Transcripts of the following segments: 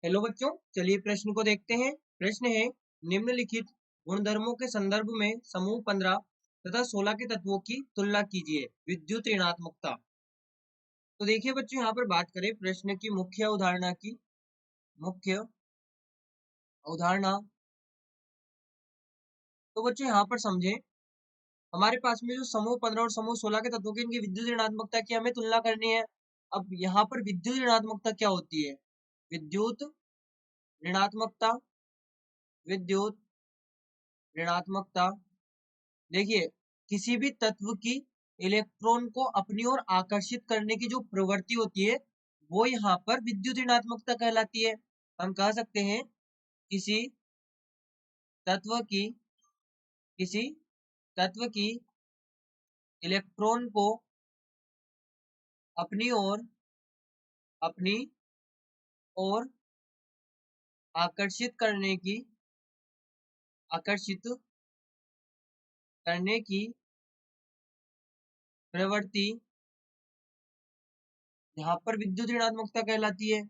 Hello बच्चों, चलिए प्रश्न को देखते हैं। प्रश्न है, निम्नलिखित गुणधर्मों के संदर्भ में समूह 15 तथा 16 के तत्वों की तुलना कीजिए। विद्युत ऋणात्मकता। तो देखिए बच्चों, यहाँ पर बात करें प्रश्न की मुख्य अवधारणा की। मुख्य अवधारणा तो बच्चों यहाँ पर समझे, हमारे पास में जो समूह 15 और समूह 16 के तत्वों की इनकी विद्युत ऋणात्मकता की हमें तुलना करनी है। अब यहाँ पर विद्युत ऋणात्मकता क्या होती है? विद्युत ऋणात्मकता, विद्युत ऋणात्मकता देखिए, किसी भी तत्व की इलेक्ट्रॉन को अपनी ओर आकर्षित करने की जो प्रवृत्ति होती है, वो यहाँ पर विद्युत ऋणात्मकता कहलाती है। हम कह सकते हैं किसी तत्व की किसी तत्व की इलेक्ट्रॉन को अपनी ओर आकर्षित करने की प्रवृत्ति यहाँ पर विद्युत ऋणात्मकता कहलाती है।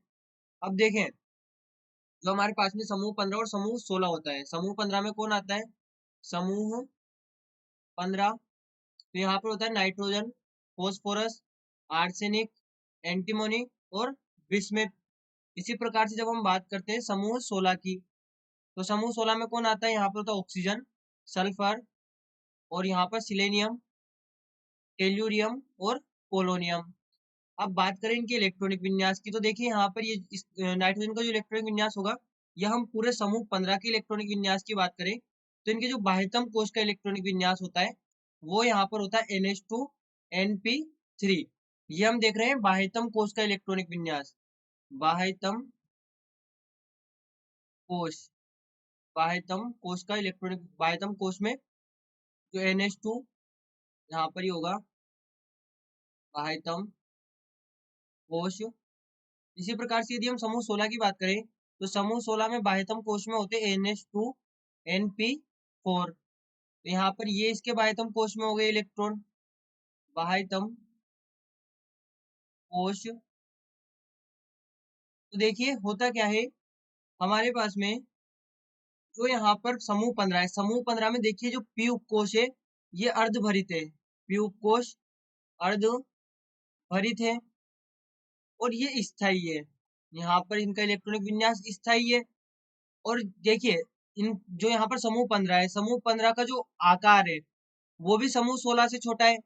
अब देखें, जो हमारे पास में समूह 15 और समूह 16 होता है, समूह 15 में कौन आता है? समूह 15, तो यहाँ पर होता है नाइट्रोजन, फॉस्फोरस, आर्सेनिक, एंटीमोनी और बिस्मथ। इसी प्रकार से जब हम बात करते हैं समूह 16 की, तो समूह 16 में कौन आता है? यहाँ पर होता है ऑक्सीजन, सल्फर और यहाँ पर सिलेनियम, टेल्यूरियम और पोलोनियम। अब बात करें इनके इलेक्ट्रॉनिक विन्यास की, तो देखिए यहाँ पर ये इस नाइट्रोजन का जो इलेक्ट्रॉनिक विन्यास होगा, यह हम पूरे समूह 15 के इलेक्ट्रॉनिक विन्यास की बात करें तो इनके जो बाह्यतम कोश का इलेक्ट्रॉनिक विन्यास होता है, वो यहाँ पर होता है NH2NP3। ये हम देख रहे हैं बाह्यतम कोश का इलेक्ट्रॉनिक विन्यास। बाह्यतम कोश बाह्यतम कोश का इलेक्ट्रॉनिक बाह्यतम कोश में जो NH2 यहाँ पर ही होगा, बाह्यतम कोश। इसी प्रकार से यदि हम समूह 16 की बात करें, तो समूह 16 में बाह्यतम कोश में होते NH2NP4। तो यहाँ पर ये इसके बाह्यतम कोश में हो गए इलेक्ट्रॉन। बाह्यतम कोश, तो देखिए होता क्या है, हमारे पास में जो यहाँ पर समूह 15 है, समूह 15 में देखिए जो पी उपकोश है, ये अर्धभरित है। पी उपकोश अर्धभरित है और ये स्थायी है। यहाँ पर इनका इलेक्ट्रॉनिक विन्यास स्थायी है। और देखिए, इन जो यहाँ पर समूह 15 है, समूह 15 का जो आकार है वो भी समूह 16 से छोटा है।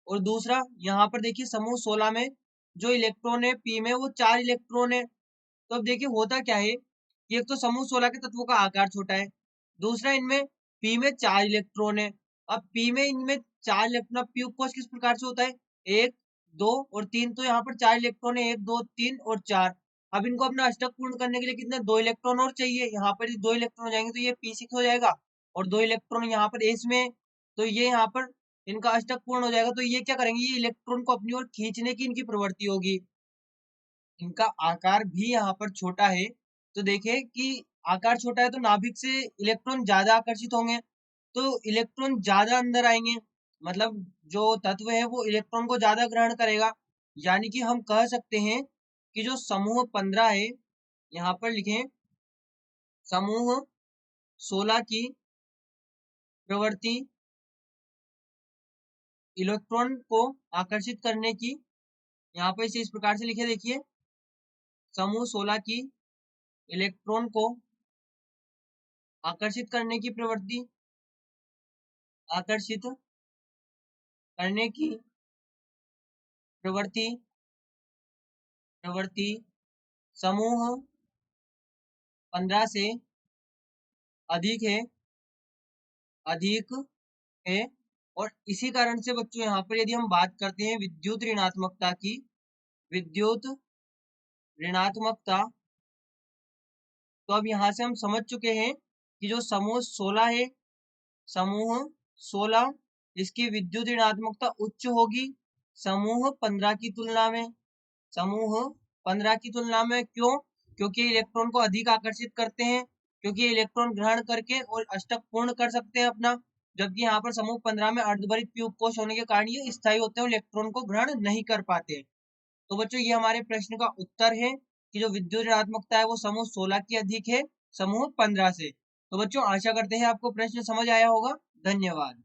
और दूसरा यहाँ पर देखिए समूह 16 में जो इलेक्ट्रॉन है पी में, वो 4 इलेक्ट्रॉन है। तो अब देखिए होता क्या है कि एक तो समूह 16 के तत्वों का आकार छोटा है, दूसरा इनमें पी में 4 इलेक्ट्रॉन है। अब पी में इनमें 4 इलेक्ट्रॉन, पी उपकोष किस प्रकार से होता है? 1 2 और 3, तो यहाँ पर 4 इलेक्ट्रॉन है, 1 2 3 और 4। अब इनको अपना अष्टक पूर्ण करने के लिए कितने? 2 इलेक्ट्रॉन और चाहिए। यहाँ पर 2 इलेक्ट्रॉन हो जाएंगे तो ये P6 हो जाएगा, और 2 इलेक्ट्रॉन यहाँ पर इसमें, तो ये यहाँ पर इनका अष्टक पूर्ण हो जाएगा। तो ये क्या करेंगे? ये इलेक्ट्रॉन को अपनी ओर खींचने की इनकी प्रवृत्ति होगी। इनका आकार भी यहाँ पर छोटा है, तो देखिए कि आकार छोटा है तो नाभिक से इलेक्ट्रॉन ज्यादा आकर्षित होंगे, तो इलेक्ट्रॉन ज्यादा अंदर आएंगे। मतलब जो तत्व है वो इलेक्ट्रॉन को ज्यादा ग्रहण करेगा। यानी कि हम कह सकते हैं कि जो समूह 15 है, यहाँ पर लिखें समूह 16 की प्रवृत्ति इलेक्ट्रॉन को आकर्षित करने की, यहाँ पर इसे इस प्रकार से लिखे, देखिए समूह 16 की इलेक्ट्रॉन को आकर्षित करने की प्रवृत्ति, आकर्षित करने की प्रवृत्ति प्रवृत्ति समूह 15 से अधिक है। और इसी कारण से बच्चों यहाँ पर यदि हम बात करते हैं विद्युत ऋणात्मकता की, विद्युत ऋणात्मकता, तो अब यहाँ से हम समझ चुके हैं कि जो समूह 16 है, समूह 16, इसकी विद्युत ऋणात्मकता उच्च होगी समूह 15 की तुलना में। समूह 15 की तुलना में क्यों? क्योंकि इलेक्ट्रॉन को अधिक आकर्षित करते हैं, क्योंकि इलेक्ट्रॉन ग्रहण करके और अष्टक पूर्ण कर सकते हैं अपना। जबकि यहाँ पर समूह 15 में अर्धभरित पी उपकोष होने के कारण ये स्थायी होते हैं और इलेक्ट्रॉन को ग्रहण नहीं कर पाते। तो बच्चों ये हमारे प्रश्न का उत्तर है। कि जो विद्युत ऋणात्मकता है वो समूह 16 की अधिक है समूह 15 से। तो बच्चों आशा करते हैं आपको प्रश्न समझ आया होगा। धन्यवाद।